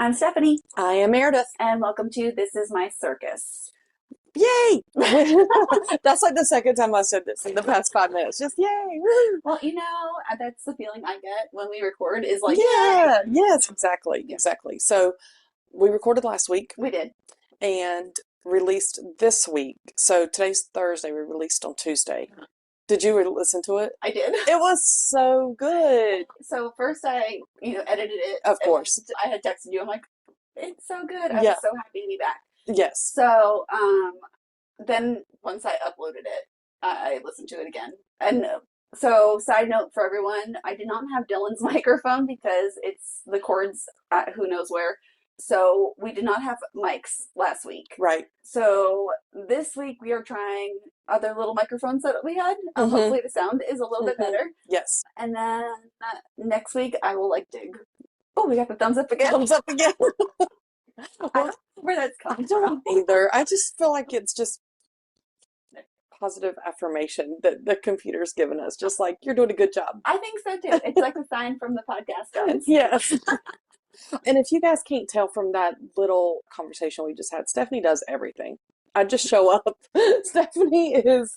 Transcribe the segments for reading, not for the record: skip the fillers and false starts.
I'm Stephanie, I am Meredith. and welcome to This Is My Circus. Yay! That's like the second time I said this in the past 5 minutes. Just yay! Woo! Well, that's the feeling I get when we record is like, Yeah, yay! yes, exactly. So we recorded last week We did. and released this week. So today's Thursday. We released on Tuesday. Did you listen to it? I did. It was so good. So first I, edited it. Of course. And I had texted you. I'm like, it's so good. I Yeah. was so happy to be back. Yes. So then once I uploaded it, I listened to it again. And so side note for everyone, I did not have Dylan's microphone because it's the cords at who knows where. So we did not have mics last week. Right. So this week we are trying other little microphones that we had. Hopefully the sound is a little bit better. Yes. And then next week I will dig. Oh, we got the thumbs up again. Thumbs up again. I don't know where that's coming from. Either. I just feel like it's just positive affirmation that the computer's given us. Just like, you're doing a good job. I think so too. It's like a sign from the podcast gods. Yes. And if you guys can't tell from that little conversation we just had, Stephanie does everything. I just show up. Stephanie is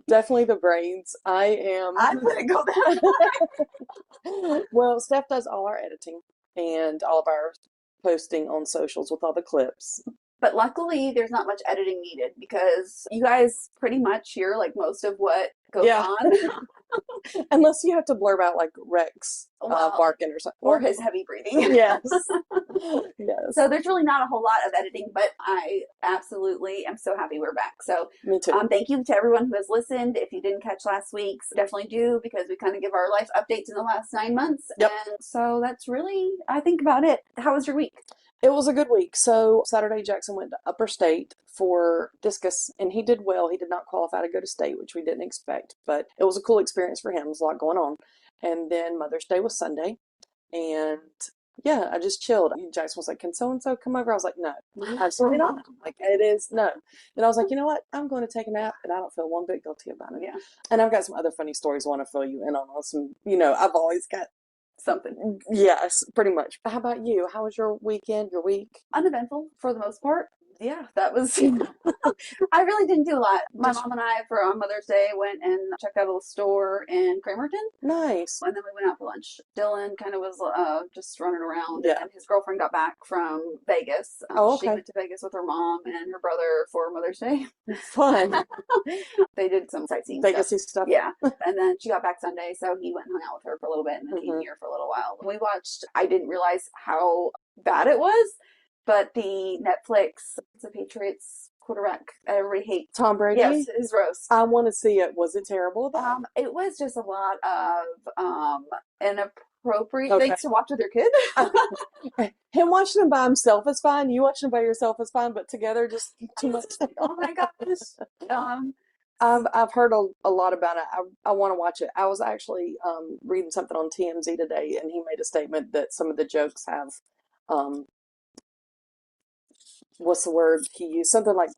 definitely the brains. I am. I wouldn't go that. Well, Steph does all our editing and all of our posting on socials with all the clips. But luckily, there's not much editing needed because you guys pretty much hear like most of what goes on. Unless you have to blurb out like Rex barking or something. Or his heavy breathing. Yes. Yes. So there's really not a whole lot of editing, but I absolutely am so happy we're back. So me too. Thank you to everyone who has listened. If you didn't catch last week's, definitely do because we kind of give our life updates in the last 9 months. Yep. And so that's really, I think, about it. How was your week? It was a good week. So Saturday, Jackson went to Upper State for discus, and he did well. He did not qualify to go to state, which we didn't expect, but it was a cool experience for him. There was a lot going on. And then Mother's Day was Sunday, and yeah, I just chilled. Jackson was like, "Can so-and-so come over?" I was like, "No, absolutely not." Like, it is no. And I was like, "You know what? I'm going to take a nap, and I don't feel one bit guilty about it." Yeah. And I've got some other funny stories I want to fill you in on. Some, I've always got something. Yes, pretty much. How about you? How was your weekend, your week? Uneventful for the most part. Yeah, that was, I really didn't do a lot. My mom and I, on Mother's Day, went and checked out a little store in Cramerton. Nice. And then we went out for lunch. Dylan kind of was just running around. Yeah. And his girlfriend got back from Vegas. Okay. She went to Vegas with her mom and her brother for Mother's Day. Fun. They did some sightseeing Vegas-y stuff. Yeah. And then she got back Sunday, so he went and hung out with her for a little bit and then came here for a little while. We watched, I didn't realize how bad it was. But the Netflix, the Patriots quarterback, everybody hates Tom Brady? Yes, his roast. I want to see it. Was it terrible? It was just a lot of inappropriate things to watch with your kid. Him watching him by himself is fine. You watching him by yourself is fine, but together just too much. Oh my gosh. I've heard a lot about it. I want to watch it. I was actually reading something on TMZ today, and he made a statement that some of the jokes have what's the word he used? Something like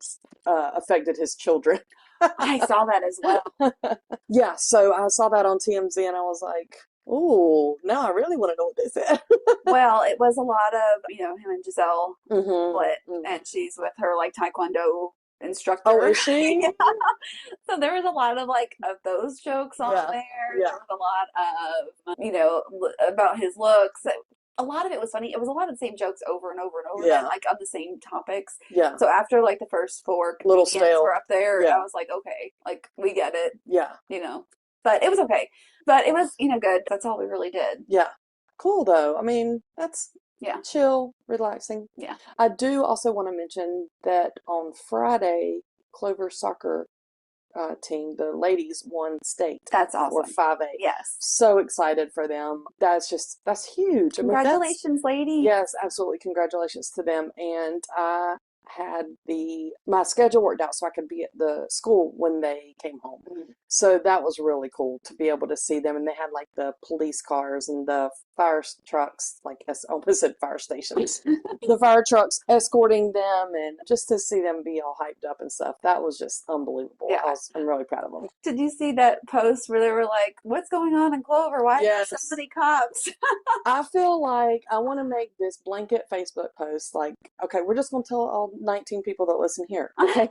affected his children. I saw that as well. Yeah, so I saw that on TMZ and I was like, "Ooh, now I really want to know what they said." Well, it was a lot of, him and Giselle split, and she's with her like Taekwondo instructor. Oh, is she? Yeah. So there was a lot of of those jokes on there. Yeah. There was a lot of, about his looks. A lot of it was funny. It was a lot of the same jokes over and over and over again, on the same topics. Yeah. So after the first four little stale were up there, I was like, okay, we get it. Yeah. But it was okay. But it was, good. That's all we really did. Yeah. Cool though. I mean, that's chill, relaxing. Yeah. I do also want to mention that on Friday, Clover's soccer team, the ladies won state. That's awesome. For 5A. Yes. So excited for them. That's huge. Congratulations, ladies. Yes, absolutely. Congratulations to them. And I had my schedule worked out so I could be at the school when they came home. Mhm. So that was really cool to be able to see them. And they had like the police cars and the fire trucks, like I almost said fire stations, the fire trucks escorting them, and just to see them be all hyped up and stuff. That was just unbelievable. Yeah. I'm really proud of them. Did you see that post where they were like, "What's going on in Clover? Why are there so Yes. many cops?" I feel like I want to make this blanket Facebook post like, okay, we're just going to tell all 19 people that listen here. Okay.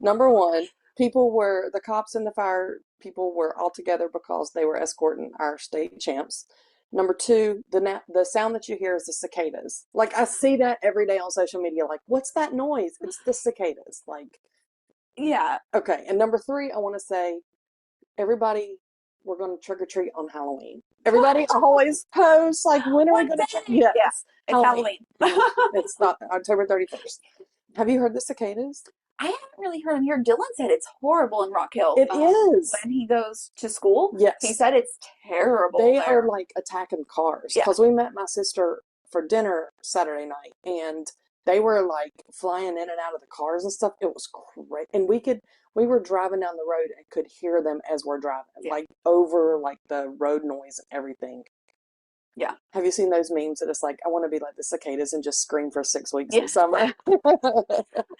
Number one, the cops and the fire people were all together because they were escorting our state champs. Number two, the sound that you hear is the cicadas. Like, I see that every day on social media. Like, what's that noise? It's the cicadas. Like, Yeah. okay. And number three, I want to say, everybody, we're going to trick or treat on Halloween. Everybody always posts, like, when are we What going to day? trick? Yes. Yeah, it's Halloween. It's not October 31st. Have you heard the cicadas? I haven't really heard him here. Dylan said it's horrible in Rock Hill. It is. When he goes to school, Yes. he said it's terrible They there. are like attacking cars. Yeah. Because we met my sister for dinner Saturday night, and they were like flying in and out of the cars and stuff. It was great. And we were driving down the road and could hear them as we're driving, Yeah. like over like the road noise and everything. Yeah. Have you seen those memes that it's like, I want to be like the cicadas and just scream for 6 weeks Yeah. in summer?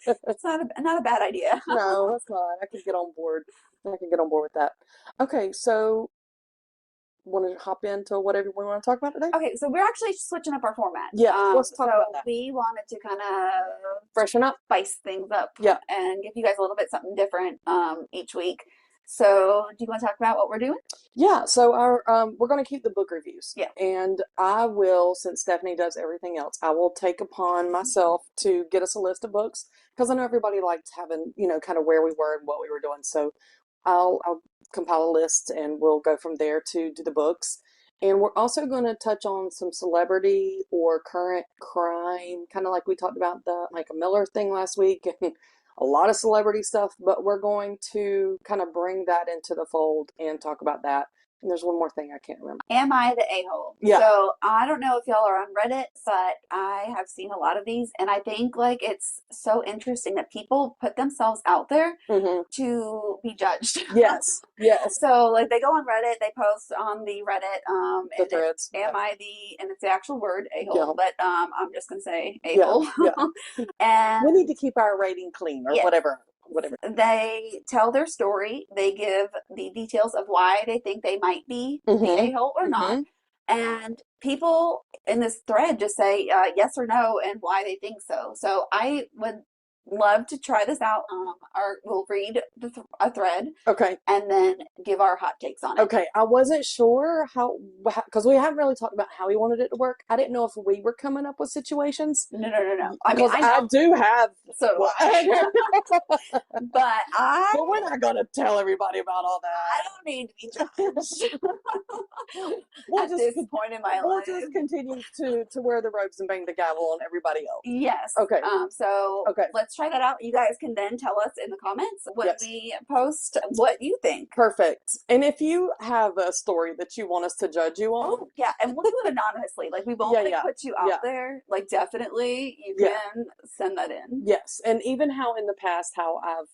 It's not a bad idea. No, that's not. I could get on board. I could get on board with that. Okay, so want to hop into whatever we want to talk about today? Okay, so we're actually switching up our format. Yeah, let's talk about that. We wanted to kind of Freshen up, spice things up, yeah, and give you guys a little bit something different each week. So, do you want to talk about what we're doing? Yeah, so we're going to keep the book reviews. Yeah. And I will, since Stephanie does everything else, I will take upon myself to get us a list of books, because I know everybody liked having, kind of where we were and what we were doing. So I'll compile a list and we'll go from there to do the books. And we're also going to touch on some celebrity or current crime, kind of like we talked about the Micah Miller thing last week, and a lot of celebrity stuff, but we're going to kind of bring that into the fold and talk about that. And there's one more thing I can't remember. Am I the a-hole? Yeah. So I don't know if y'all are on Reddit, but I have seen a lot of these, and I think like it's so interesting that people put themselves out there to be judged. Yes. Yes. So like they go on Reddit, they post on the Reddit The threads. am I the, and it's the actual word a-hole, Yeah. but I'm just gonna say a-hole. Yeah. And we need to keep our rating clean or Yes. whatever. They tell their story. They give the details of why they think they might be the a-hole or not. And people in this thread just say yes or no and why they think so. So I would love to try this out. We'll read a thread. Okay. And then give our hot takes on it. Okay. I wasn't sure how, because we haven't really talked about how we wanted it to work. I didn't know if we were coming up with situations. No. I mean, I do have. So do I. But we're not going to tell everybody about all that. I don't need to be judged. We'll At just, this point in my we'll life. just continue to wear the robes and bang the gavel on everybody else. Yes. Okay. So let's try that out. You guys can then tell us in the comments when we post what you think. Perfect. And if you have a story that you want us to judge you on. Oh, yeah. And we'll do it anonymously. Like we won't put you out there. Like definitely you can send that in. Yes. And even how in the past, how I've,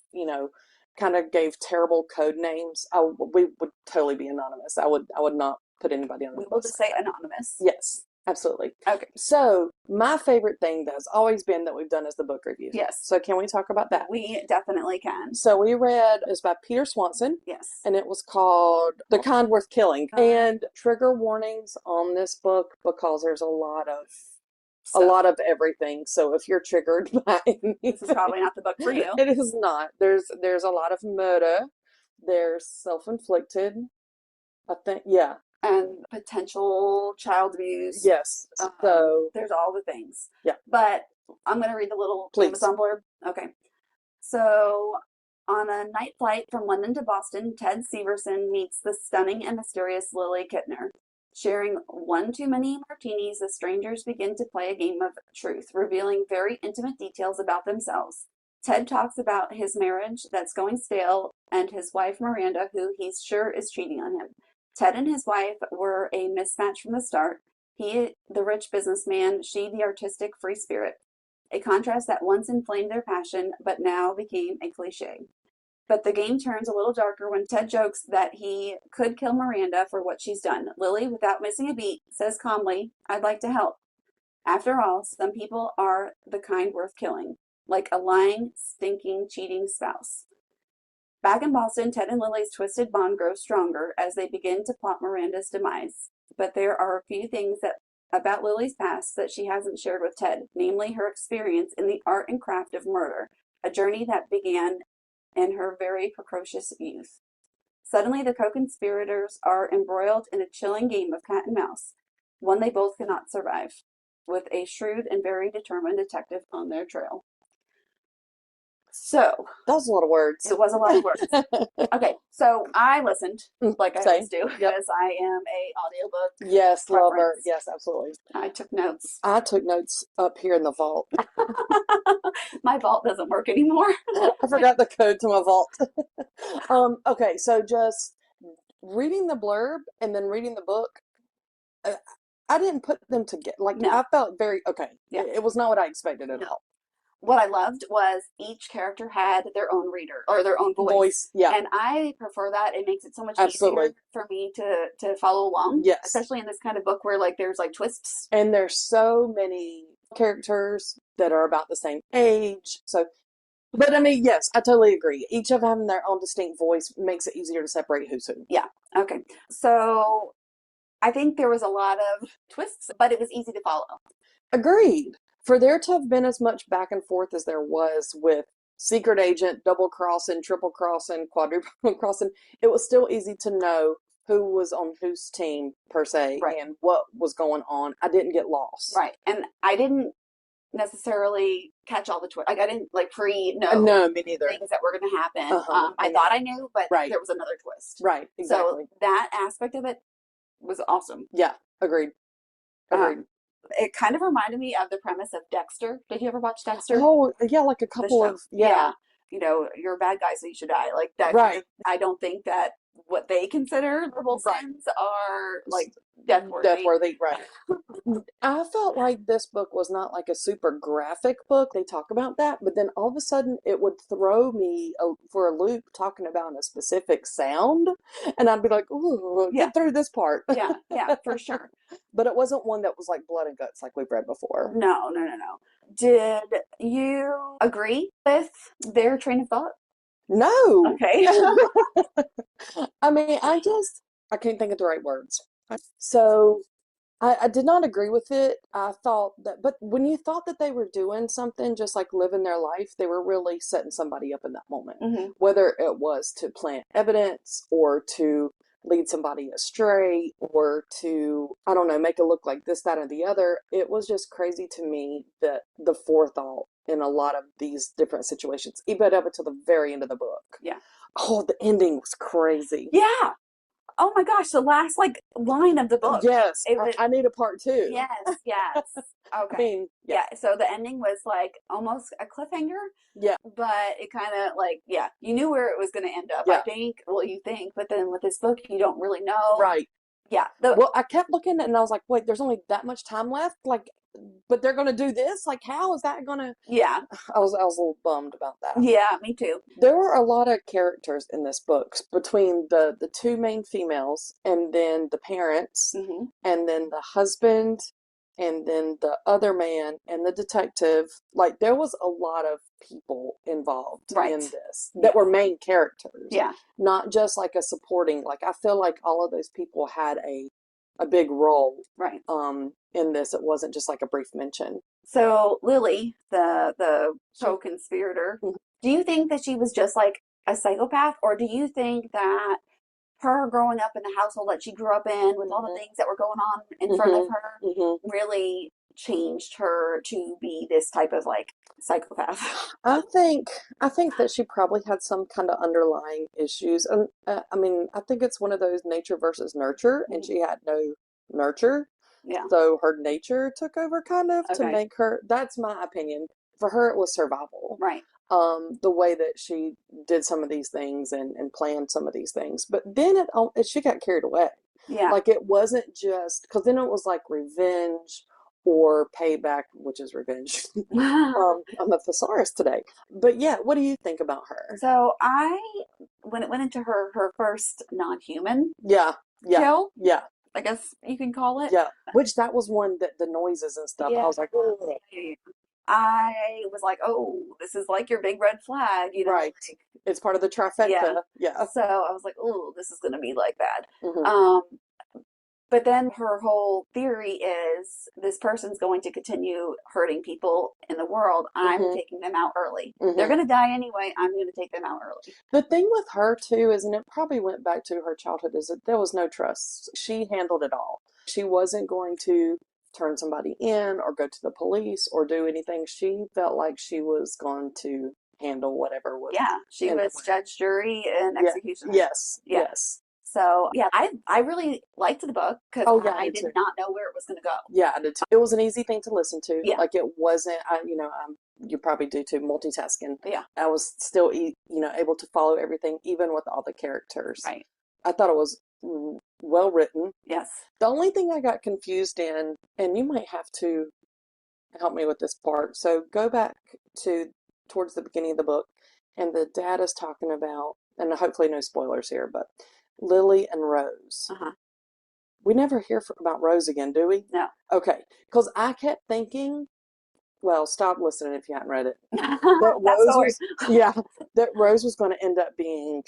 kind of gave terrible code names. We would totally be anonymous. I would not put anybody on the list. We'll just say anonymous. Yes, absolutely. Okay. So my favorite thing that has always been that we've done is the book reviews. Yes. So can we talk about that? We definitely can. So we read, it's by Peter Swanson. Yes. And it was called The Kind Worth Killing. And trigger warnings on this book because there's a lot of everything. So if you're triggered by anything, this is probably not the book for you. It is not. There's a lot of murder. There's self-inflicted. I think, yeah. And potential child abuse. Yes. So there's all the things. Yeah. But I'm going to read the little Amazon blurb. Okay. So on a night flight from London to Boston, Ted Severson meets the stunning and mysterious Lily Kittner. Sharing one too many martinis, the strangers begin to play a game of truth, revealing very intimate details about themselves. Ted talks about his marriage that's going stale and his wife Miranda, who he's sure is cheating on him. Ted and his wife were a mismatch from the start. He, the rich businessman, she, the artistic free spirit. a contrast that once inflamed their passion but now became a cliche. But the game turns a little darker when Ted jokes that he could kill Miranda for what she's done. Lily, without missing a beat, says calmly, I'd like to help. After all, some people are the kind worth killing, like a lying, stinking, cheating spouse. Back in Boston, Ted and Lily's twisted bond grows stronger as they begin to plot Miranda's demise. But there are a few things about Lily's past that she hasn't shared with Ted, namely her experience in the art and craft of murder, a journey that began in her very precocious youth. Suddenly, the co-conspirators are embroiled in a chilling game of cat and mouse, one they both cannot survive, with a shrewd and very determined detective on their trail. So, That was a lot of words. it was a lot of words. Okay, so I listened, like I always do, Yep. because I am a audiobook Yes, lover. preference. Yes, absolutely. I took notes. I took notes up here in the vault. My vault doesn't work anymore. I forgot the code to my vault. Okay, so just reading the blurb and then reading the book, I didn't put them together. Like, No. I felt very, okay. Yeah. It was not what I expected at No. all. What I loved was each character had their own reader or their own voice. Yeah. And I prefer that. It makes it so much Absolutely. easier for me to follow along. Yes. Especially in this kind of book where like there's like twists. And there's so many characters that are about the same age. So, but I mean, yes, I totally agree. Each of them having their own distinct voice makes it easier to separate who's who. Yeah. Okay. So I think there was a lot of twists, but it was easy to follow. Agreed. For there to have been as much back and forth as there was with secret agent, double crossing, triple crossing, quadruple crossing, it was still easy to know who was on whose team per se, Right. and what was going on. I didn't get lost. Right. And I didn't necessarily catch all the twists. Like I didn't like know No, me neither. things that were going to happen. Uh-huh. I thought I knew, but Right. there was another twist. Right, exactly. So that aspect of it was awesome. Yeah, agreed. It kind of reminded me of the premise of Dexter. Did you ever watch Dexter? Oh, yeah, like a couple of, yeah. You know, you're a bad guy, so you should die. Like that. Right. I don't think that what they consider little Right. sins are like death-worthy. Death-worthy, right. I felt like this book was not like a super graphic book. They talk about that, but then all of a sudden it would throw me for a loop talking about a specific sound, and I'd be like, ooh, Yeah. get through this part. Yeah, for sure. But it wasn't one that was like blood and guts like we've read before. No. Did you agree with their train of thought? No. Okay. I mean, I can't think of the right words. So I did not agree with it. I thought that, but when you thought that they were doing something, just like living their life, they were really setting somebody up in that moment. Mm-hmm. Whether it was to plant evidence or to lead somebody astray or to, I don't know, make it look like this, that, or the other. It was just crazy to me that the forethought in a lot of these different situations, even up until the very end of the book. Yeah. Oh, the ending was crazy. Yeah. Oh my gosh, the last like line of the book. Yes. Was, I need a part two. Yes. Okay. I mean, yeah. So the ending was like almost a cliffhanger. Yeah. But it kind of like, you knew where it was going to end up. Yeah. I think, well, you think, but then with this book, you don't really know. Right. Yeah. Well, I kept looking and I was like, wait, there's only that much time left? Like, but they're going to do this? Like, how is that going to? Yeah. I was a little bummed about that. Yeah, me too. There were a lot of characters in this book between the two main females and then the parents Mm-hmm. and then the husband and then the other man and the detective. Like, there was a lot of people involved in this that were main characters. Yeah. Not just like a supporting, like, I feel like all of those people had a big role. Right. In this. It wasn't just like a brief mention. So Lily, the co-conspirator, Mm-hmm. do you think that she was just like a psychopath, or do you think that her growing up in the household that she grew up in with all the things that were going on in front of her really changed her to be this type of like psychopath? I think that she probably had some kind of underlying issues. And I mean, I think it's one of those nature versus nurture, and she had no nurture. Yeah. So her nature took over kind of to Okay. make her, that's my opinion. For her, it was survival. Right. The way that she did some of these things and planned some of these things. But then she got carried away. Yeah. Like, it wasn't just, because then it was like revenge or payback, which is revenge. I'm a thesaurus today. But yeah, what do you think about her? So when it went into her first non-human Yeah, yeah, kill, yeah, I guess you can call it. yeah. Which that was one that the noises and stuff, I Yeah. was like, "Ugh." I was like, oh, this is like your big red flag, Right. like, It's part of the yeah. trifecta. Yeah. So I was like, oh, this is gonna be like bad. Hmm. Um, but then her whole theory is this person's going to continue hurting people in the world. I'm Hmm. taking them out early. They're Hmm. gonna die anyway. I'm gonna take them out early. The thing with her too is, and it probably went back to her childhood, is that there was no trust. She handled it all. She wasn't going to turn somebody in or go to the police or do anything. She felt like she was going to handle whatever was Yeah, she in her was way. judge, jury, and Yeah. executioner. Yes. Yeah. Yes. So yeah, I really liked the book because Oh yeah, I I did did too. not know where it was gonna go. Yeah, I did too. It was an easy thing to listen to. Yeah, Like it wasn't, you probably do too, multitasking. yeah, I was still, able to follow everything, even with all the characters. right. I thought it was well written. Yes. The only thing I got confused in, and you might have to help me with this part. So go back to towards the beginning of the book, and the dad is talking about, and hopefully no spoilers here, but Lily and Rose. Uh-huh. We never hear about Rose again, do we? No. Okay, because I kept thinking, well, stop listening if you hadn't read it. That That Rose story. was, yeah, that Rose was going to end up being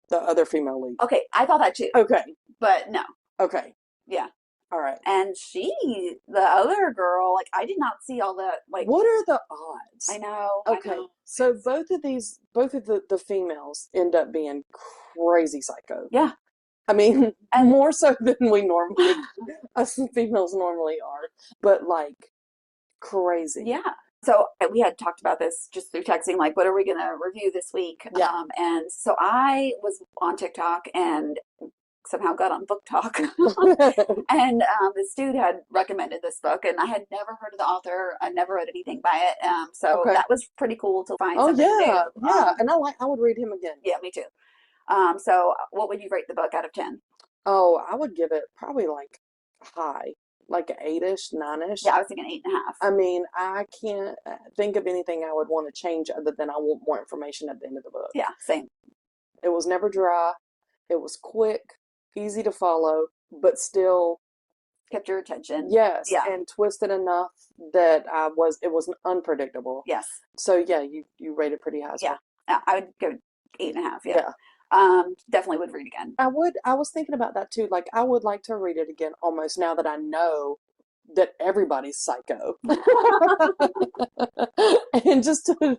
the other female lead. Okay, I thought that too, Okay, but no. okay, Yeah. all right. And the other girl, like I did not see all that. Like What are the odds? I know. Okay, I know. so both of the females end up being crazy psycho. Yeah. I mean, And more so than we normally, us females normally are, but like crazy. yeah. So we had talked about this just through texting, like, what are we going to review this week? Yeah. And so I was on TikTok and somehow got on Book Talk. And this dude had recommended this book, and I had never heard of the author. I never read anything by it. So Okay. that was pretty cool to find Oh something yeah, new. yeah, and I would read him again. Yeah, me too. So what would you rate the book out of 10? Oh, I would give it probably like high, like 8-ish, 9-ish. Yeah, I was thinking 8.5. I mean, I can't think of anything I would want to change other than I want more information at the end of the book. Yeah, same. It was never dry. It was quick, easy to follow, but still, Kept your attention. yes, Yeah. and twisted enough that it was unpredictable. Yes. So yeah, you rate it pretty high. Yeah. I would go 8.5. Yeah. Yeah. Definitely would read again. I was thinking about that too. Like I would like to read it again almost now that I know that everybody's psycho. And just to,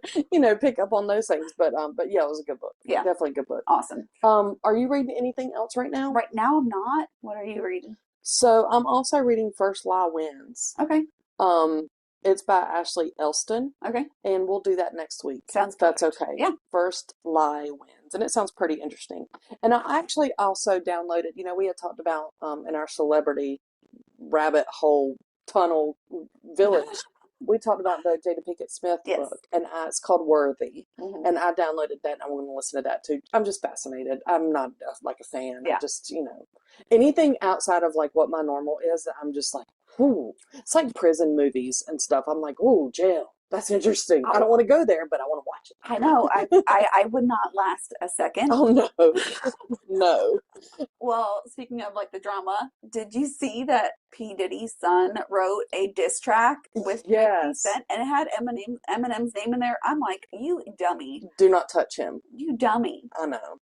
pick up on those things. But yeah, it was a good book. Yeah. Definitely a good book. Awesome. Are you reading anything else right now? Right now I'm not. What are you reading? So I'm also reading First Lie Wins. Okay. It's by Ashley Elston. Okay. And we'll do that next week. Sounds That's perfect. okay. Yeah. First Lie Wins. And it sounds pretty interesting. And I actually also downloaded, we had talked about in our celebrity rabbit hole tunnel village. We talked about the Jada Pinkett Smith Yes. book, and it's called Worthy. Mm-hmm. And I downloaded that, and I'm going to listen to that too. I'm just fascinated. I'm not like a fan. Yeah. I'm just, anything outside of like what my normal is, I'm just like, ooh. It's like prison movies and stuff. I'm like, ooh, jail. That's interesting. I don't want to go there, but I want to watch it. I know. I would not last a second. Oh, no. No. Well, speaking of like the drama, did you see that P. Diddy's son wrote a diss track with 50 Yes. Cent and it had Eminem's name in there? I'm like, you dummy. Do not touch him. You dummy. I know.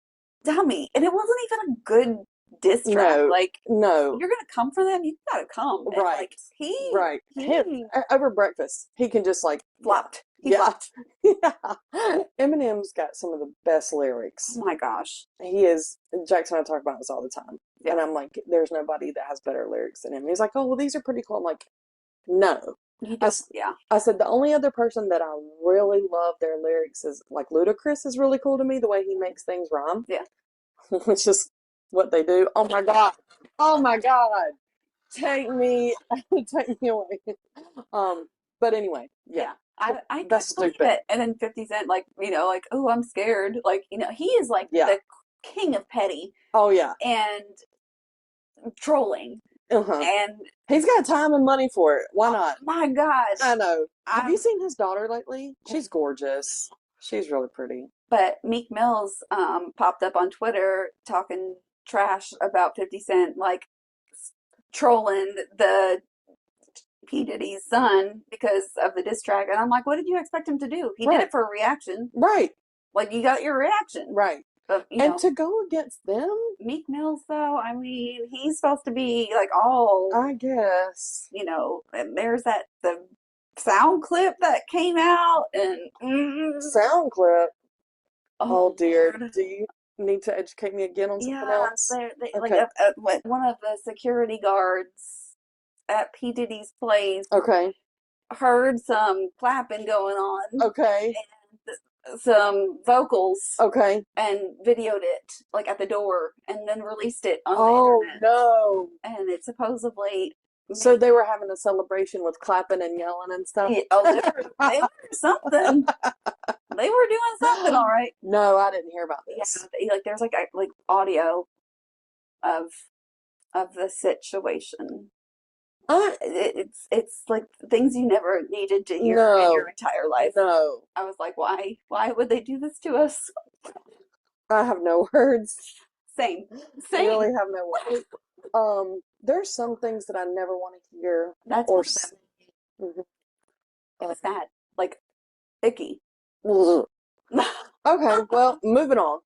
Dummy. And it wasn't even a good diss track. No. Like, No. you're gonna come for them, you gotta come. And, Right. like, he Him, over breakfast, he can just like flopped. He yeah. flopped. Yeah. Eminem's got some of the best lyrics. Oh my gosh. He is. Jackson and I talk about this all the time. Yeah. And I'm like, there's nobody that has better lyrics than him. He's like, oh, well, these are pretty cool. I'm like, no. Yeah. I said, the only other person that I really love their lyrics is like Ludacris is really cool to me, the way he makes things rhyme. Yeah. It's just what they do. Oh my God. Oh my God. Take me away. But anyway, yeah. I That's believe stupid. it. And then 50 Cent, like, like, oh, I'm scared. Like, he is like Yeah. the king of petty Oh yeah. and trolling. Uh-huh. And He's got time and money for it. Why oh not? my gosh, I know. Have you I'm seen his daughter lately? She's gorgeous. She's really pretty. but Meek Mills popped up on Twitter talking trash about 50 Cent, like trolling the P. Diddy's son because of the diss track. And I'm like, what did you expect him to do? He did Right. it for a reaction. Right. Like, you got your reaction. Right. But, And to go against them, Meek Mills, though, I mean, he's supposed to be like all, I guess. and there's the sound clip that came out, and Sound clip. Oh oh dear. Lord. Do you need to educate me again on something Yeah, else? like Okay. one of the security guards at P. Diddy's place Okay. heard some clapping going on Okay. and some vocals Okay. and videoed it like at the door and then released it on the Oh internet. no. And it supposedly So made they were having a celebration with clapping and yelling and stuff? they were something. They were doing something all right. No, I didn't hear about Yeah, this. like there's like audio of the situation. It's like things you never needed to hear in your No, entire life. no. I was like, why would they do this to us? I have no words. Same, I same. really have no words. There's some things that I never want to hear That's or one of them. mhm. It Uh, was bad, like icky. ugh. Okay, well, moving on.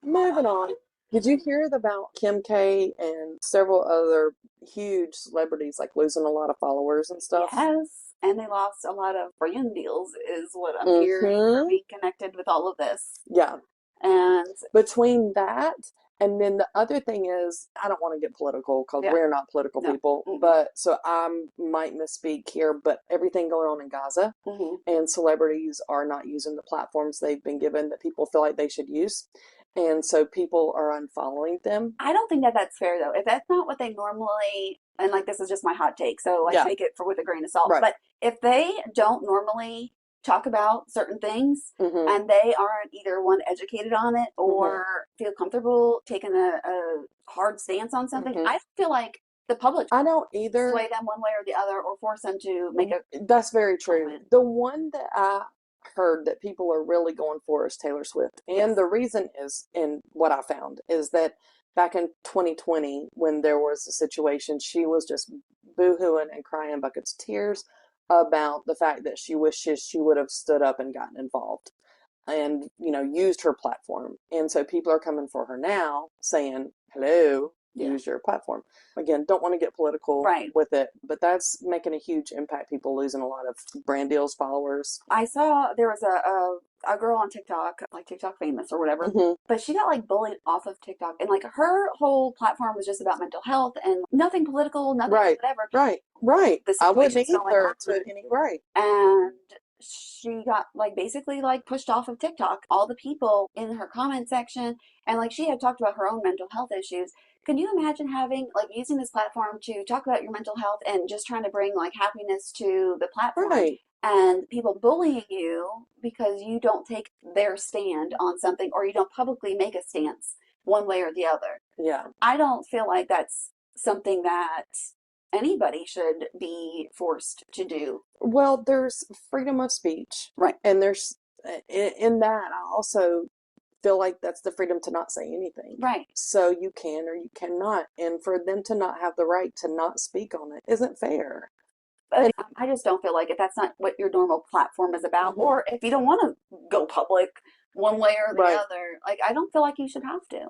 Moving on. Did you hear about Kim K and several other huge celebrities like losing a lot of followers and stuff? Yes, and they lost a lot of brand deals, is what I'm hearing for Mm-hmm. being connected with all of this. Yeah. And Between that and then the other thing is, I don't want to get political because yeah, we're not political no, people, but so I might misspeak here, but everything going on in Gaza hmm and celebrities are not using the platforms they've been given that people feel like they should use. And so people are unfollowing them. I don't think that that's fair though. If that's not what they normally, and like this is just my hot take, so like Yeah, take it for with a grain of salt. right. But if they don't normally talk about certain things Mm-hmm. and they aren't either one educated on it Mm-hmm. or feel comfortable taking a hard stance on something, Mm-hmm. I feel like the public I don't sway either. them one way or the other or force them to make a That's very true. comment. The one that I heard that people are really going for is Taylor Swift. And Yes. the reason is, in what I found, is that back in 2020, when there was a situation, she was just boo-hooing and crying buckets of tears about the fact that she wishes she would have stood up and gotten involved and, used her platform. And so people are coming for her now saying, hello, Yeah. use your platform. Again, don't want to get political Right. with it, but that's making a huge impact. People losing a lot of brand deals, followers. I saw there was a girl on TikTok, like TikTok famous or whatever, Mm-hmm. but she got like bullied off of TikTok. And like her whole platform was just about mental health and nothing political, nothing Right, whatever. right, right. The I wouldn't situation's going either on. to any, right. And she got like basically like pushed off of TikTok. All the people in her comment section, and like she had talked about her own mental health issues. Can you imagine having like using this platform to talk about your mental health and just trying to bring like happiness to the platform Right. and people bullying you because you don't take their stand on something or you don't publicly make a stance one way or the other? Yeah. I don't feel like that's something that anybody should be forced to do. Well, there's freedom of speech, Right. and there's in that I also feel like that's the freedom to not say anything. Right. So you can or you cannot, and for them to not have the right to not speak on it isn't fair. But I just don't feel like if that's not what your normal platform is about, Mhm. or if you don't want to go public one way or the Right. other, like I don't feel like you should have to.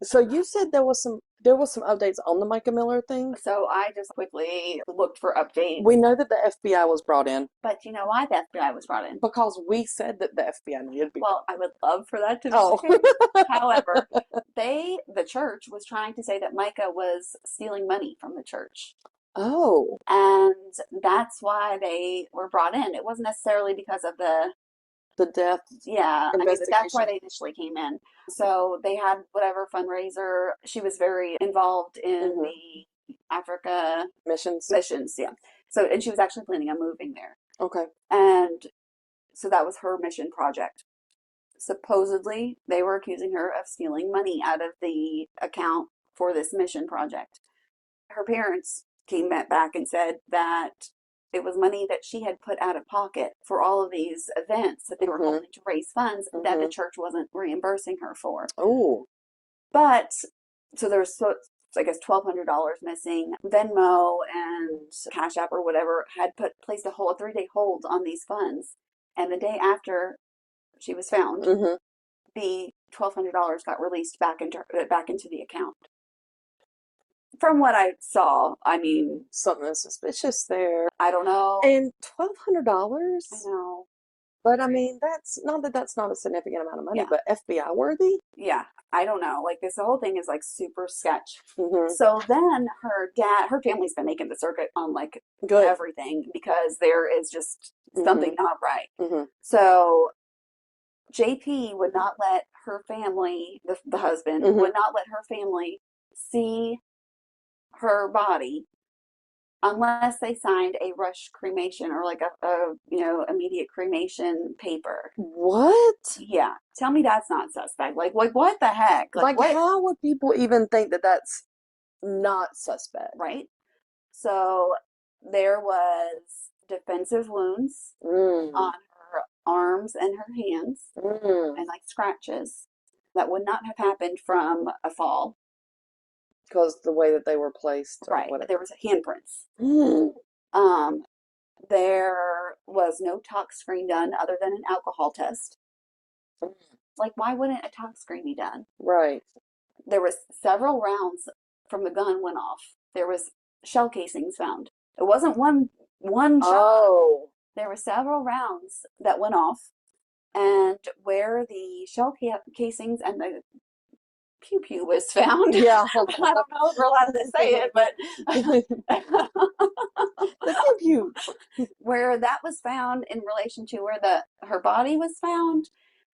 So you said there was some updates on the Micah Miller thing. So I just quickly looked for updates. We know that the FBI was brought in But you know why the FBI was brought in? because we said that the FBI needed to be. Well, I would love for that to be Oh. the case. However, the church was trying to say that Micah was stealing money from the church. Oh. And that's why they were brought in. It wasn't necessarily because of the death yeah, I mean, but that's why investigation. they initially came in. So they had whatever fundraiser. She was very involved in Mhm. the Africa Missions. missions, yeah. So, and she was actually planning on moving there. Okay. And so that was her mission project. Supposedly, they were accusing her of stealing money out of the account for this mission project. her parents came back and said that it was money that she had put out of pocket for all of these events that they were Mm-hmm. holding to raise funds that the Mm-hmm. church wasn't reimbursing her for. Oh. But so there's, so I guess, $1,200 missing. Venmo and Cash App or whatever had placed a 3-day hold on these funds, and the day after she was found, Mm-hmm. the $1,200 got released back into the account. From what I saw, I mean, Something suspicious there. I don't know. And I $1,200? know. But I mean, that's not a significant amount of money, Yeah. but FBI worthy? Yeah. I don't know. Like, this whole thing is like super sketch. Mm-hmm. So then her family's been making the circuit on like Good. everything because there is just something Mm-hmm. not right. Mm-hmm. So JP would not let her family, the husband, Mm-hmm. would not let her family see her body unless they signed a rush cremation or like a immediate cremation paper. What? Yeah. Tell me that's not suspect. Like what the heck? Like what? How would people even think that that's not suspect? Right? So there was defensive wounds Mm. on her arms and her hands Mm. and like scratches that would not have happened from a fall. Because the way that they were placed or Right. whatever. There was handprints. Mm. There was no tox screen done other than an alcohol test. Like, why wouldn't a tox screen be done? Right. There was several rounds from the gun went off. There was shell casings found. It wasn't one shot. Oh. There were several rounds that went off, and where the shell casings and the pew pew was found. Yeah. I don't know if we're allowed to say it, but the pew pew. Where that was found in relation to where her body was found,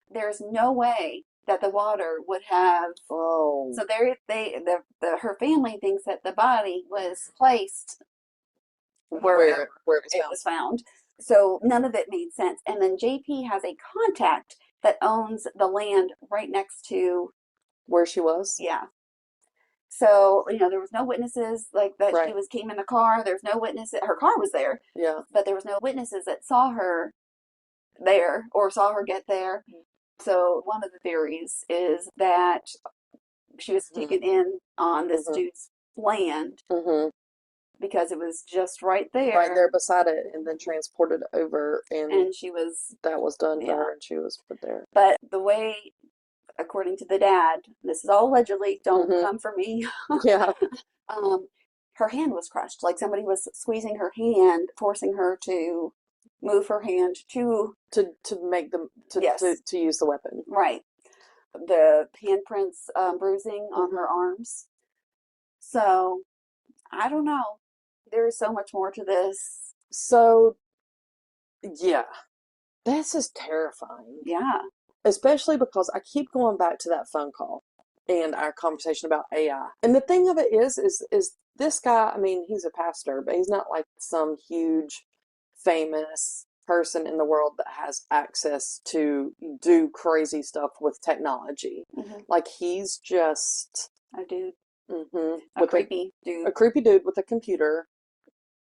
there's no way that the water would have. Oh. So her family thinks that the body was placed where it was found. So none of it made sense. And then JP has a contact that owns the land right next to where she was. Yeah. So, there was no witnesses like that Right. she came in the car. There's no witnesses. Her car was there. Yeah. But there was no witnesses that saw her there or saw her get there. So one of the theories is that she was taken in on this dude's land because it was just right there beside it, and then transported over, and she was that was done for her, and she was put there. But the way, according to the dad, this is all allegedly, don't come for me. Yeah. Her hand was crushed, like somebody was squeezing her hand, forcing her to move her hand to make them to use the weapon. Right. The handprints, bruising on her arms. So I don't know. There is so much more to this. So yeah, this is terrifying. Yeah. Especially because I keep going back to that phone call and our conversation about AI. And the thing of it is this guy, I mean, he's a pastor, but he's not like some huge famous person in the world that has access to do crazy stuff with technology. Like, he's just a dude. A creepy dude. A creepy dude with a computer.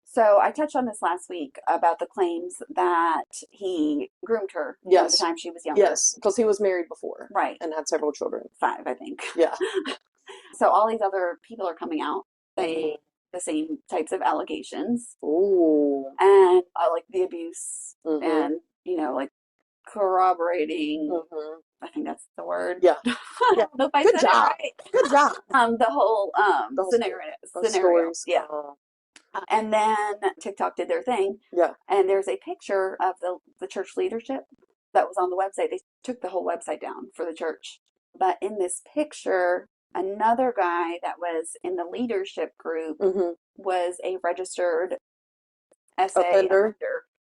So I touched on this last week about the claims that he groomed her from the time she was younger. Yes, because he was married before. Right. And had several children. 5, I think. Yeah. So all these other people are coming out saying the same types of allegations. Ooh. And like the abuse and, like corroborating. I think that's the word. Yeah. I don't know if I said it right. Good job. The whole scenarios. Yeah. And then TikTok did their thing. Yeah. And there's a picture of the church leadership that was on the website. They took the whole website down for the church. But in this picture, another guy that was in the leadership group was a registered offender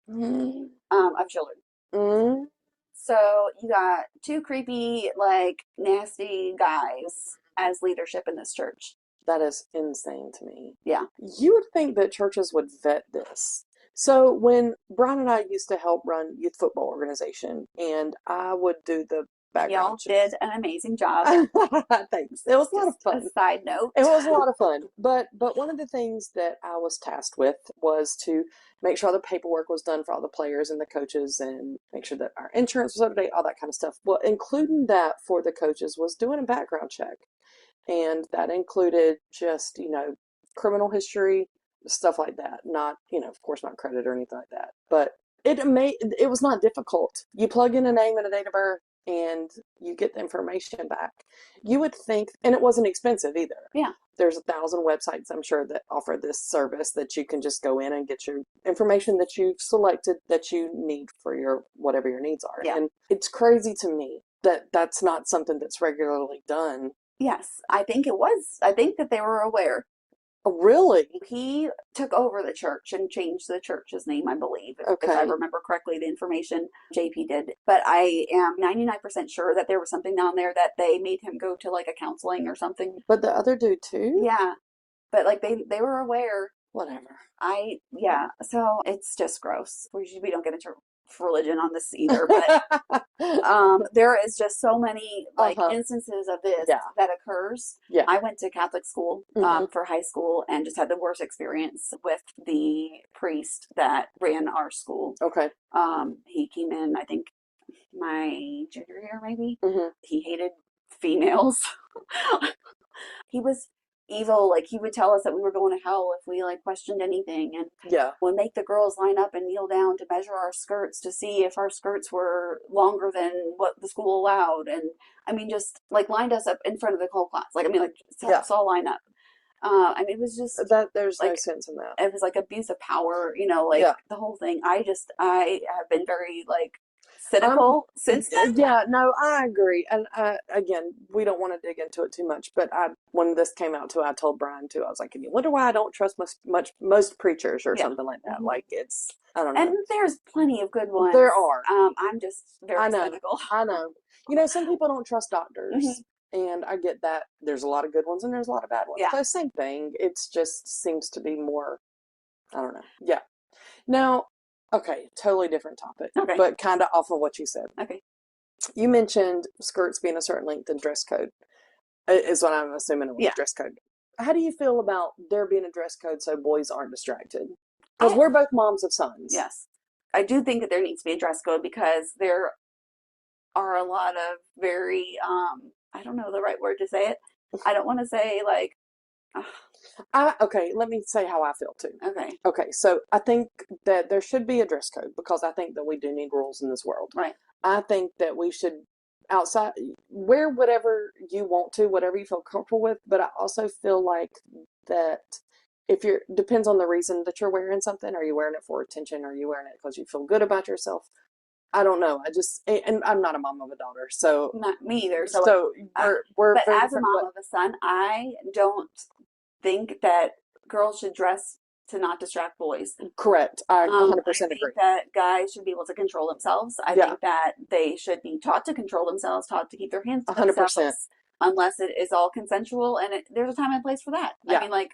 of children. So you got 2 creepy, like, nasty guys as leadership in this church. That is insane to me. Yeah. You would think that churches would vet this. So when Brian and I used to help run youth football organization, and I would do the background Y'all did an amazing job. check. Thanks. It was a lot of Just a fun. side note. It was a lot of fun. But one of the things that I was tasked with was to make sure the paperwork was done for all the players and the coaches and make sure that our insurance was up to date, all that kind of stuff. Well, including that for the coaches was doing a background check. And that included just, criminal history, stuff like that. Not, of course, not credit or anything like that. But it was not difficult. You plug in a name and a date of birth and you get the information back. You would think, and it wasn't expensive either. Yeah. There's 1,000 websites, I'm sure, that offer this service that you can just go in and get your information that you've selected that you need for whatever your needs are. Yeah. And it's crazy to me that that's not something that's regularly done. Yes, I think it was. I think that they were aware. Oh, really? He took over the church and changed the church's name, I believe, if Okay. I remember correctly, the information JP did. But I am 99% sure that there was something down there that they made him go to like a counseling or something. But the other dude too? Yeah. But like they were aware. Whatever. Yeah. So it's just gross. We don't get into religion on this either, but there is just so many like instances of this that occurs. Yeah. I went to Catholic school for high school and just had the worst experience with the priest that ran our school. Okay. He came in, I think, my junior year maybe. Mm-hmm. He hated females. He was evil. Like he would tell us that we were going to hell if we like questioned anything, and would make the girls line up and kneel down to measure our skirts to see if our skirts were longer than what the school allowed. And I mean, just like lined us up in front of the whole class. Like I mean, like us all line up. I mean, it was just that there's like, no sense in that. It was like abuse of power, the whole thing. I have been very like cynical since then. Yeah, no, I agree. And again, we don't want to dig into it too much, but when this came out too, I told Brian too, I was like, you wonder why I don't trust most preachers or something like that. Mm-hmm. Like I don't know. And there's plenty of good ones. There are. I'm just very cynical. I know. Some people don't trust doctors. Mm-hmm. And I get that. There's a lot of good ones and there's a lot of bad ones. Yeah. So same thing. It's just seems to be more, I don't know. Yeah. Now, okay, totally different topic. Okay. But kind of off of what you said. Okay. You mentioned skirts being a certain length and dress code is what I'm assuming it was, dress code. How do you feel about there being a dress code so boys aren't distracted? Because we're both moms of sons. Yes. I do think that there needs to be a dress code because there are a lot of very, I don't know the right word to say it. I don't want to say like. Okay, let me say how I feel too. Okay, so I think that there should be a dress code because I think that we do need rules in this world. Right. I think that we should outside wear whatever you want to, whatever you feel comfortable with, but I also feel like that depends on the reason that you're wearing something. Are you wearing it for attention? Are you wearing it because you feel good about yourself? I don't know. And I'm not a mom of a daughter, so not me either. So we're but as a mom of a son, I don't think that girls should dress to not distract boys. Correct. I 100% agree. I think that guys should be able to control themselves. I think that they should be taught to control themselves, taught to keep their hands to 100%. Themselves. Unless it is all consensual, and there's a time and place for that. Yeah. I mean, like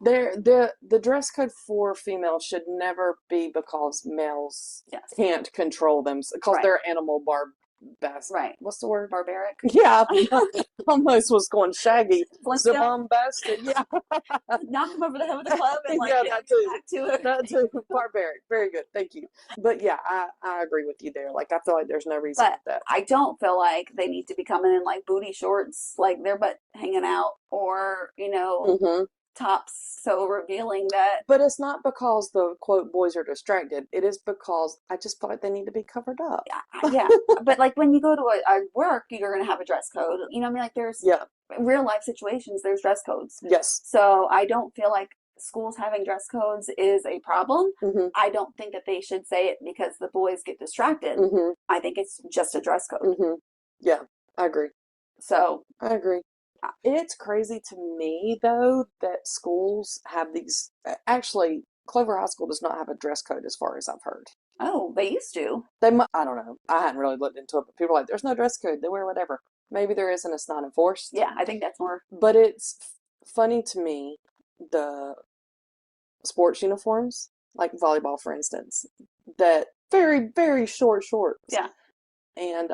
the dress code for females should never be because males can't control them because they're animal best. Right. What's the word? Barbaric. Yeah, almost was going shaggy. Bombastic. Yeah. Knock him over the head with a club and that too. Barbaric. Very good. Thank you. But yeah, I agree with you there. Like I feel like there's no reason for that. I don't feel like they need to be coming in like booty shorts, like their butt hanging out, or tops so revealing that. But it's not because the quote boys are distracted. It is because I just feel like they need to be covered up. Yeah. But like when you go to a work, you're going to have a dress code. You know what I mean? Like there's real life situations, there's dress codes. Yes. So I don't feel like schools having dress codes is a problem. Mm-hmm. I don't think that they should say it because the boys get distracted. Mm-hmm. I think it's just a dress code. Mm-hmm. Yeah, I agree. So I agree. It's crazy to me, though, that schools have these. Actually, Clover High School does not have a dress code as far as I've heard. Oh, they used to. I don't know. I hadn't really looked into it, but people are like, there's no dress code. They wear whatever. Maybe there is and it's not enforced. Yeah, I think that's more. But it's funny to me, the sports uniforms, like volleyball, for instance, that very, very short shorts. Yeah. And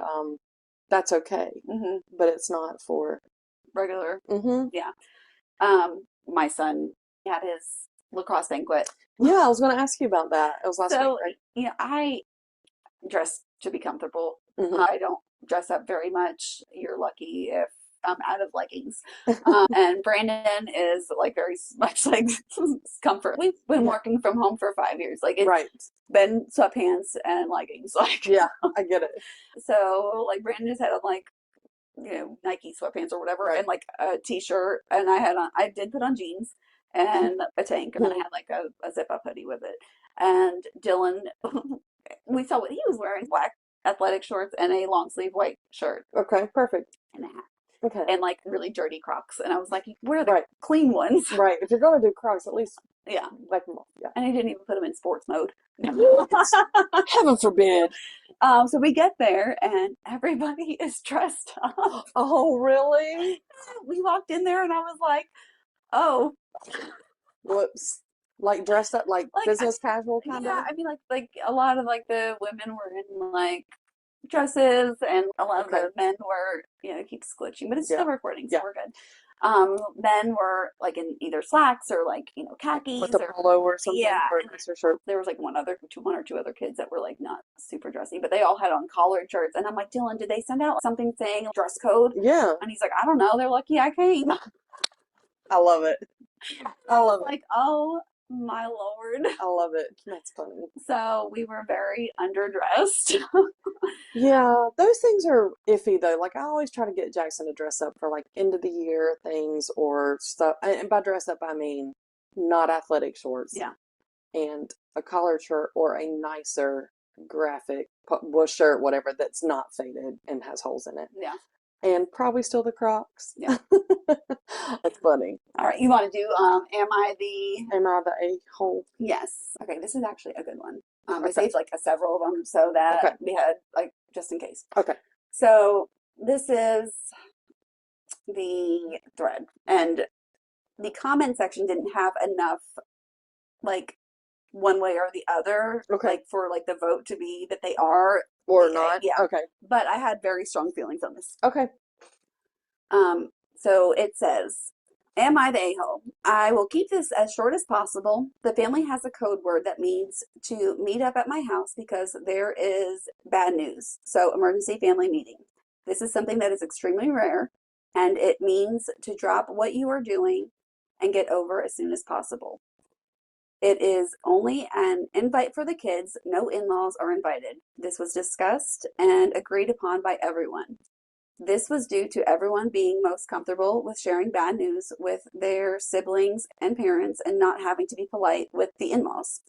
that's okay. Hmm. But it's not for Regular. mm-hmm. Yeah. My son had his lacrosse banquet. Yeah, I was going to ask you about that. It was last week, So, right? I dress to be comfortable. Mm-hmm. I don't dress up very much. You're lucky if I'm out of leggings. And Brandon is like very much like comfort. We've been Yeah. working from home for 5 years. Like it's Right. been sweatpants and leggings. Like Yeah, I get it. so, like Brandon just had on like Nike sweatpants or whatever, Right. and like a t-shirt, and I did put on jeans and a tank, and then I had like a zip up hoodie with it. And Dylan, we saw what he was wearing: black athletic shorts and a long sleeve white shirt Okay, perfect. and a hat, Okay. and like really dirty Crocs. And I was like, "Where are the Right. clean ones?" Right. If you're going to do Crocs, at least Yeah, wipe them off. Yeah. and I didn't even put them in sports mode. Heaven forbid. So we get there, and everybody is dressed up. Oh, really? We walked in there, and I was like, "Oh." Whoops. Like dressed up like Like business casual kind yeah, of? I mean like a lot of like the women were in like dresses, and a lot of Okay. the men were, it keeps glitching, but it's Yeah. still recording, so Yeah. we're good. Men were like in either slacks or like, khakis With a or polo or something yeah. or a And nicer shirt. there was like one or two other kids that were like not super dressy, but they all had on collared shirts. And I'm like, Dylan, did they send out something saying dress code? Yeah. And he's like, I don't know. They're lucky I came. I love it. I love it. Like, oh my Lord. I love it. That's funny. So we were very underdressed. Yeah, those things are iffy though. Like I always try to get Jackson to dress up for like end of the year things or stuff. And by dress up, I mean not athletic shorts Yeah. and a collared shirt or a nicer graphic bush shirt, whatever, that's not faded and has holes in it. Yeah. And probably still the Crocs. Yeah. That's funny. All right. You want to do Am I the Am I the a-hole? Yes. Okay, this is actually a good one. I Okay. saved like several of them so that Okay. we had like just in case. Okay. So this is the thread, and the comment section didn't have enough like one way or the other, Okay. like for like the vote to be that they are Or the not? yeah. Okay. But I had very strong feelings on this. Okay. So it says, Am I the a-hole? I will keep this as short as possible. The family has a code word that means to meet up at my house because there is bad news. So, emergency family meeting. This is something that is extremely rare, and it means to drop what you are doing and get over as soon as possible. It is only an invite for the kids. No in-laws are invited. This was discussed and agreed upon by everyone. This was due to everyone being most comfortable with sharing bad news with their siblings and parents and not having to be polite with the in-laws.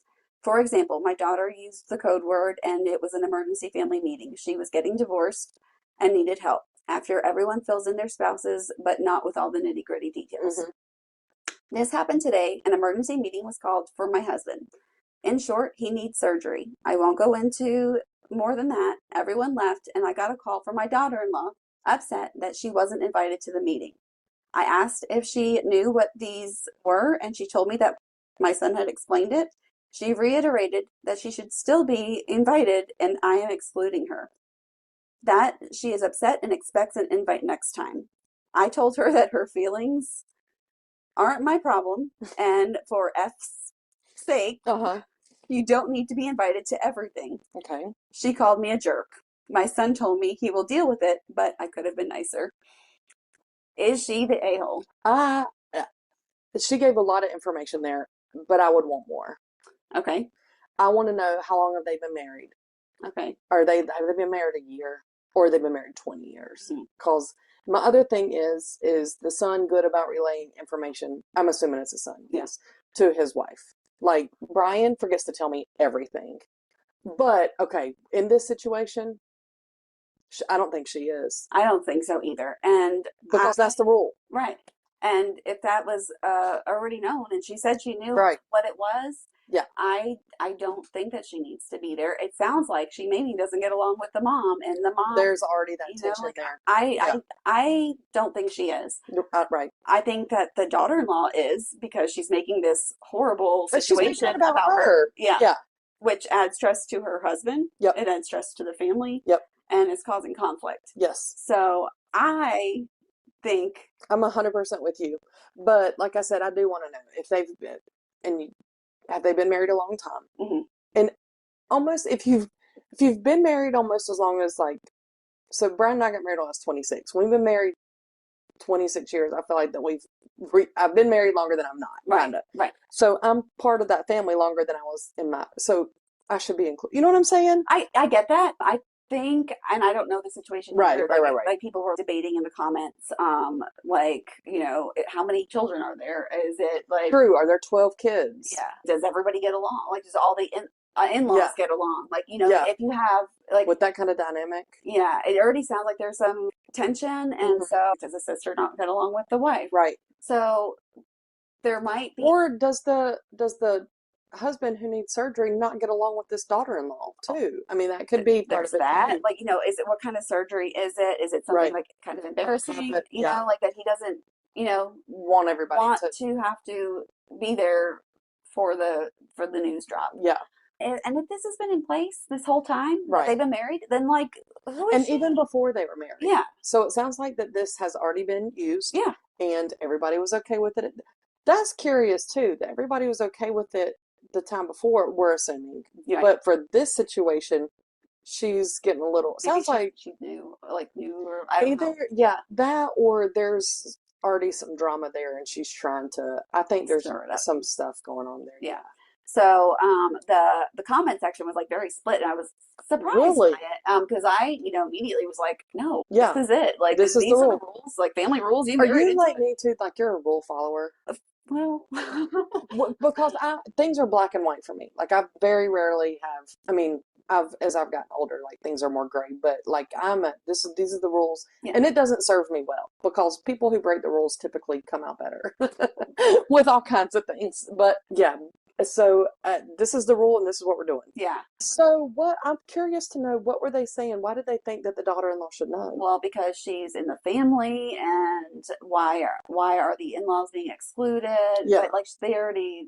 For example, my daughter used the code word and it was an emergency family meeting. She was getting divorced and needed help after everyone fills in their spouses, but not with all the nitty-gritty details. Mm-hmm. This happened today. An emergency meeting was called for my husband. In short, he needs surgery. I won't go into more than that. Everyone left and I got a call from my daughter-in-law, upset that she wasn't invited to the meeting. I asked if she knew what these were, and she told me that my son had explained it. She reiterated that she should still be invited, and I am excluding her. That she is upset and expects an invite next time. I told her that her feelings aren't my problem, and for F's sake, you don't need to be invited to everything. Okay. She called me a jerk. My son told me he will deal with it, but I could have been nicer. Is she the a-hole? She gave a lot of information there, but I would want more. Okay. I want to know how long have they been married? Okay. Have they been married a year or they've been married 20 years? Because my other thing is the son good about relaying information? I'm assuming it's a son. Yes. To his wife. Like Brian forgets to tell me everything. But okay, in this situation, I don't think she is. I don't think so either. And because that's the rule. Right. And if that was already known and she said she knew what it was, yeah, I don't think that she needs to be there. It sounds like she maybe doesn't get along with the mom, and the mom, there's already that tension there. I don't think she is. Right. I think that the daughter-in-law is, because she's making this horrible situation about her. Yeah. Yeah. which adds stress to her husband. Yep. It adds stress to the family. Yep. And is causing conflict. Yes. So I think I'm 100% with you. But like I said, I do want to know if they've been, and have they been married a long time? mm-hmm. And almost if you've been married almost as long as like, so Brian and I got married when I was 26. We've been married 26 years. I feel like that I've been married longer than I'm not. Right. Kinda. Right. So I'm part of that family longer than I was so I should be included. You know what I'm saying? I get that. I think, and I don't know the situation Right, either. right. Like people were debating in the comments, like, how many children are there? Is it like True? Are there 12 kids? Yeah. Does everybody get along? Like, does all the in-laws get along? Like, if you have like with that kind of dynamic. Yeah, it already sounds like there's some tension, and so does the sister not get along with the wife? Right. So there might be, or does the husband who needs surgery not get along with this daughter-in-law too? I mean, that could be part of it that. too. Like, is it, what kind of surgery is it? Is it something like kind of embarrassing? Like that he doesn't, want everybody to have to be there for the news drop. Yeah. And if this has been in place this whole time, right, they've been married, then like, who is and she? even before they were married. Yeah. So it sounds like that this has already been used. Yeah. And everybody was okay with it. That's curious too, that everybody was okay with it the time before, we're assuming. Yeah. But for this situation, she's getting a little, sounds like she knew, or I don't know. Yeah, that, or there's already some drama there and she's trying to, I think there's some stuff going on there. Yeah. So the comment section was like very split, and I was surprised by it because I immediately was like, no, this is it. Like, these are the rules, like family rules. Are you like me too? Like, you're a rule follower? Well, because things are black and white for me. Like, I very rarely have. I mean, as I've gotten older, like, things are more gray. But like, these are the rules, and it doesn't serve me well because people who break the rules typically come out better with all kinds of things. But yeah. So this is the rule, and this is what we're doing. Yeah. So I'm curious to know, what were they saying? Why did they think that the daughter-in-law should know? Well, because she's in the family, and why are the in-laws being excluded? Yeah. But like, they already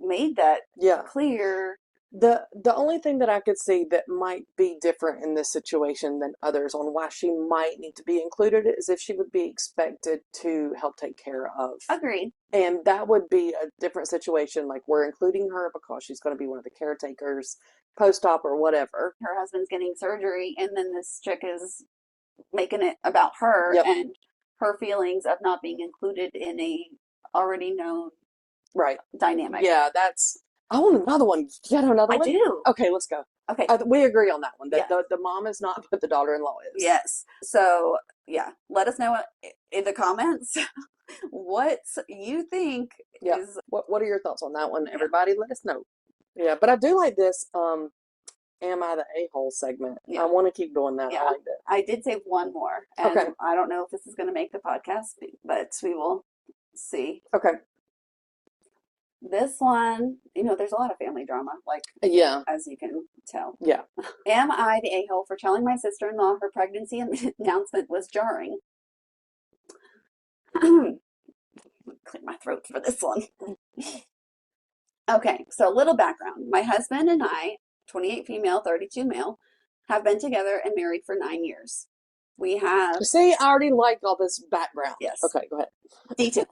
made that clear. The only thing that I could see that might be different in this situation than others on why she might need to be included is if she would be expected to help take care of. Agreed. And that would be a different situation. Like, we're including her because she's going to be one of the caretakers post-op or whatever. Her husband's getting surgery, and then this chick is making it about her and her feelings of not being included in a already known dynamic. Yeah, I want another one. You got another one? I do. Okay, let's go. Okay. We agree on that one. The mom is not, but the daughter-in-law is. Yes. So, yeah. Let us know in the comments what you think is. What are your thoughts on that one? Everybody, let us know. Yeah, but I do like this Am I the A-hole segment. Yeah. I want to keep doing that. Yeah. I like that. I did save one more. And I don't know if this is going to make the podcast, but we will see. Okay. This one, there's a lot of family drama, like, as you can tell. Yeah. Am I the a-hole for telling my sister-in-law her pregnancy announcement was jarring? Clear my throat for this one. Okay, so a little background. My husband and I, 28 female, 32 male, have been together and married for 9 years. We have... See, I already like all this background. Yes. Okay, go ahead. Details.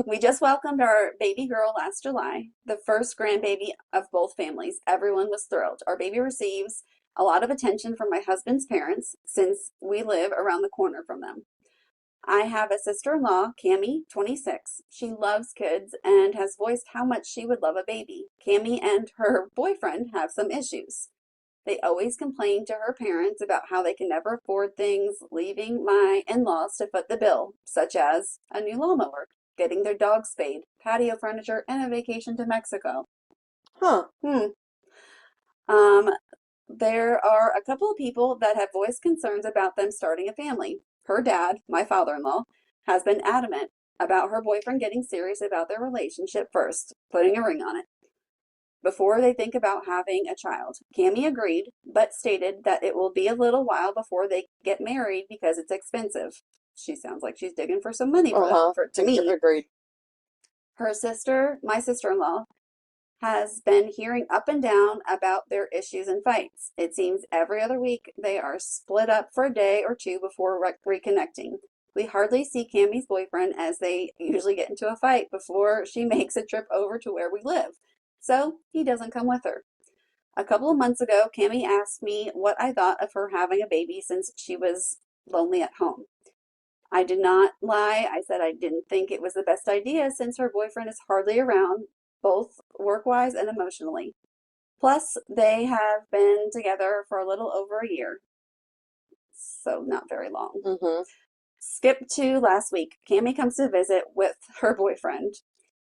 We just welcomed our baby girl last July, the first grandbaby of both families. Everyone was thrilled. Our baby receives a lot of attention from my husband's parents since we live around the corner from them. I have a sister-in-law, Cammie, 26. She loves kids and has voiced how much she would love a baby. Cammie and her boyfriend have some issues. They always complain to her parents about how they can never afford things, leaving my in-laws to foot the bill, such as a new lawnmower, getting their dog spayed, patio furniture, and a vacation to Mexico. Huh. There are a couple of people that have voiced concerns about them starting a family. Her dad, my father-in-law, has been adamant about her boyfriend getting serious about their relationship first, putting a ring on it, before they think about having a child. Cammie agreed, but stated that it will be a little while before they get married because it's expensive. She sounds like she's digging for some money for that, to me. Agreed. Her sister, my sister-in-law, has been hearing up and down about their issues and fights. It seems every other week they are split up for a day or two before reconnecting. We hardly see Cammie's boyfriend as they usually get into a fight before she makes a trip over to where we live. So he doesn't come with her. A couple of months ago, Cammie asked me what I thought of her having a baby since she was lonely at home. I did not lie. I said I didn't think it was the best idea since her boyfriend is hardly around, both work-wise and emotionally. Plus, they have been together for a little over a year, so not very long. Mm-hmm. Skip to last week. Cammie comes to visit with her boyfriend.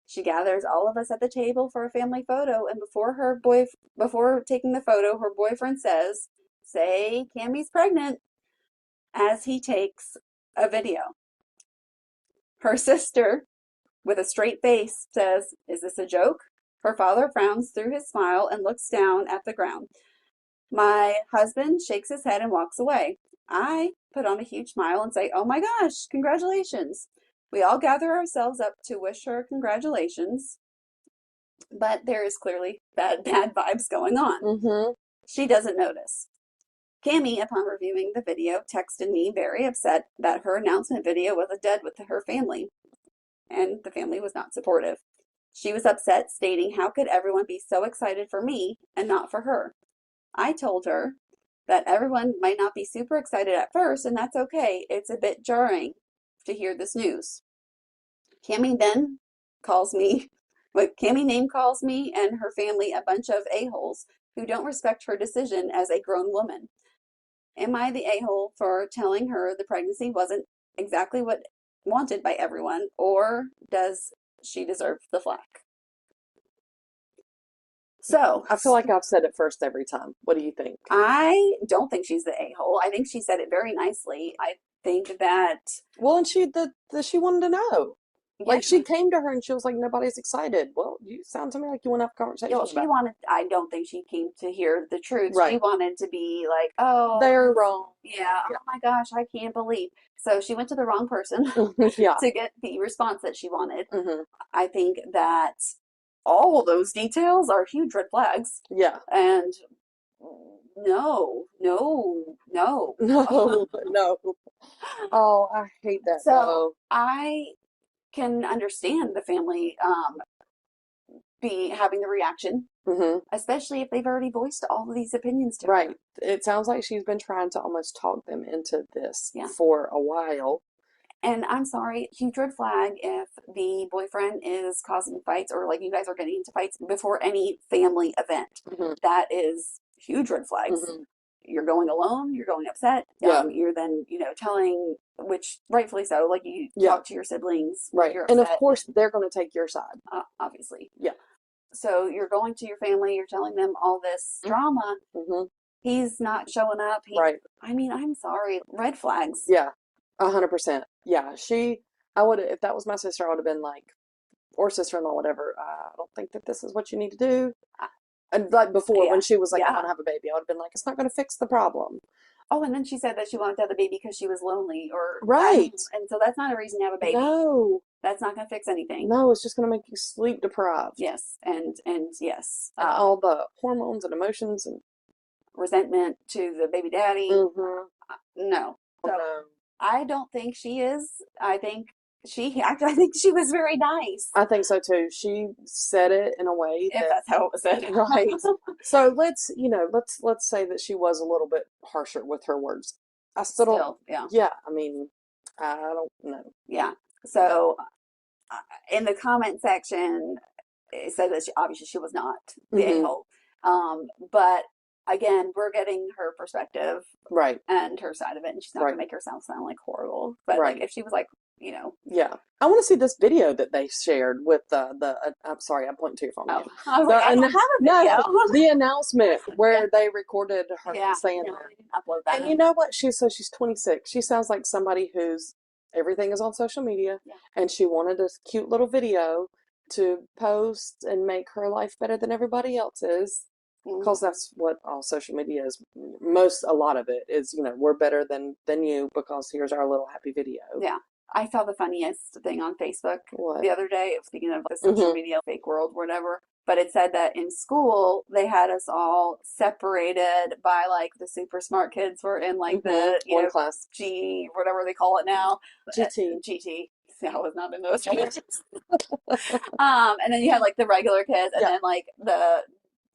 She gathers all of us at the table for a family photo, and before taking the photo, her boyfriend says, "Say Cammie's pregnant," as he takes a video. Her sister, with a straight face, says, "Is this a joke?" Her father frowns through his smile and looks down at the ground. My husband shakes his head and walks away. I put on a huge smile and say, "Oh my gosh, congratulations." We all gather ourselves up to wish her congratulations, but there is clearly bad vibes going on. Mm-hmm. She doesn't notice. Cammie, upon reviewing the video, texted me very upset that her announcement video was a dud with her family, and the family was not supportive. She was upset, stating, "How could everyone be so excited for me and not for her?" I told her that everyone might not be super excited at first, and that's okay. It's a bit jarring to hear this news. Cammie then calls me, Cammie name calls me and her family a bunch of a-holes who don't respect her decision as a grown woman. Am I the a-hole for telling her the pregnancy wasn't exactly what wanted by everyone, or does she deserve the flack? So I feel like I've said it first every time. What do you think? I don't think she's the a-hole. I think she said it very nicely. I think that, Well, and she wanted to know. yeah, Like, she came to her and she was like, "Nobody's excited." Well, you sound to me like you want to have a conversation she about wanted, I don't think she came to hear the truth. it. Right. She wanted to be like, oh, They're wrong. yeah, oh my gosh, I can't believe. So she went to the wrong person Yeah. to get the response that she wanted. Mm-hmm. I think that all those details are huge red flags. Yeah. And no, no, no. No, no. Oh, I hate that So though. I can understand the family be having the reaction, Mm-hmm. especially if they've already voiced all of these opinions to Right. her. It sounds like she's been trying to almost talk them into this Yeah. for a while. And I'm sorry, huge red flag if the boyfriend is causing fights or like you guys are getting into fights before any family event. Mm-hmm. That is huge red flags. Mm-hmm. You're going alone, you're going upset. Yeah. You're then, telling, which rightfully so, like you Yeah. talk to your siblings when Right. you're And upset. of course, they're going to take your side. Obviously. Yeah. So you're going to your family, you're telling them all this drama. Mm-hmm. He's not showing up. Right. I mean, I'm sorry. Red flags. Yeah. 100%. Yeah. I would, if that was my sister, I would have been like, or sister-in-law, whatever, I don't think that this is what you need to do. And like before, when she was like, "I want to have a baby," I would have been like, "It's not going to fix the problem." Oh, and then she said that she wanted to have a baby because she was lonely, or right. And so that's not a reason to have a baby. No, that's not going to fix anything. No, it's just going to make you sleep deprived. Yes, and yes, and all the hormones and emotions and resentment to the baby daddy. Mm-hmm. No, so no. I don't think she is. I think I think she was very nice. I think so too. She said it in a way if that's how it was said, right. So let's say that she was a little bit harsher with her words. I still don't. Yeah. I mean, I don't know. Yeah. So in the comment section, it said that obviously she was not the a-hole. But again, we're getting her perspective, right, and her side of it, and she's not gonna make herself sound like horrible. But right. like if she was like, yeah, I want to see this video that they shared with the. I'm sorry, I'm pointing to your phone. Oh, I was like, I don't have a video. No, the announcement where they recorded her saying that. They didn't upload that. And you know what? She's 26. She sounds like somebody who's everything is on social media, and she wanted a cute little video to post and make her life better than everybody else's. Because that's what all social media is. A lot of it is, we're better than you because here's our little happy video. Yeah. I saw the funniest thing on Facebook What? the other day. Speaking of the social media fake world, whatever. But it said that in school they had us all separated by like the super smart kids were in like the One class. G whatever they call it now, GT. GT. See, I was not in those ranges. And then you had like the regular kids, and then like the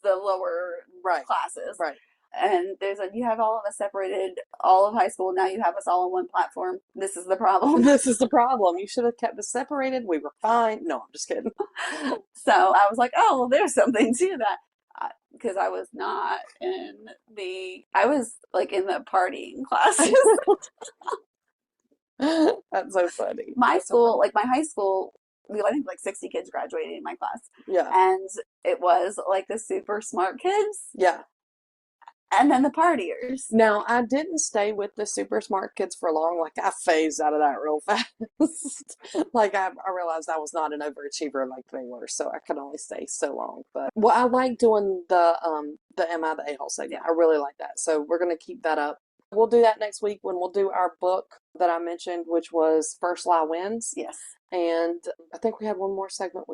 lower classes. Right. And you have all of us separated all of high school. Now you have us all on one platform. This is the problem. This is the problem. You should have kept us separated. We were fine. No, I'm just kidding. So I was like, oh, well, there's something to that. Because I was not I was like in the partying classes. That's so funny. My school, like my high school, I think like 60 kids graduated in my class. Yeah. And it was like the super smart kids. Yeah. And then the partiers. Now, I didn't stay with the super smart kids for long. Like, I phased out of that real fast. Like, I realized I was not an overachiever like they were, so I could only stay so long. But, well, I like doing the Am I the A-hole segment. I really like that. So we're going to keep that up. We'll do that next week when we'll do our book that I mentioned, which was First Lie Wins. Yes. And I think we had one more segment.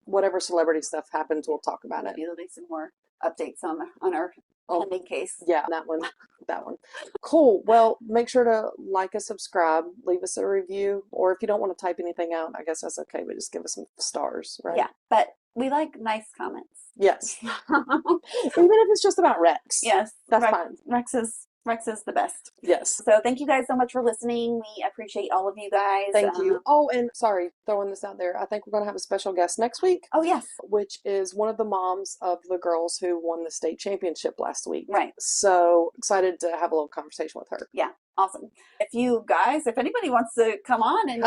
Whatever celebrity stuff happens, we'll talk about it. Maybe there'll be some more updates on our pending case. Yeah, that one. Cool. Well, make sure to like us, subscribe, leave us a review, or if you don't want to type anything out, I guess that's okay, but just give us some stars, right? Yeah, but we like nice comments. Yes. Even if it's just about Rex. Yes. That's fine. Rex is the best. Yes. So thank you guys so much for listening. We appreciate all of you guys. Thank you. Oh, and sorry, throwing this out there. I think we're going to have a special guest next week. Oh, yes. Which is one of the moms of the girls who won the state championship last week. Right. So excited to have a little conversation with her. Yeah. Awesome. If anybody wants to come on and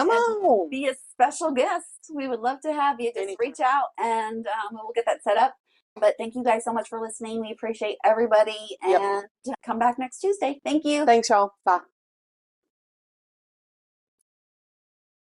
be a special guest, we would love to have you. Just reach out and we'll get that set up. But thank you guys so much for listening. We appreciate everybody. And come back next Tuesday. Thank you. Thanks, y'all. Bye.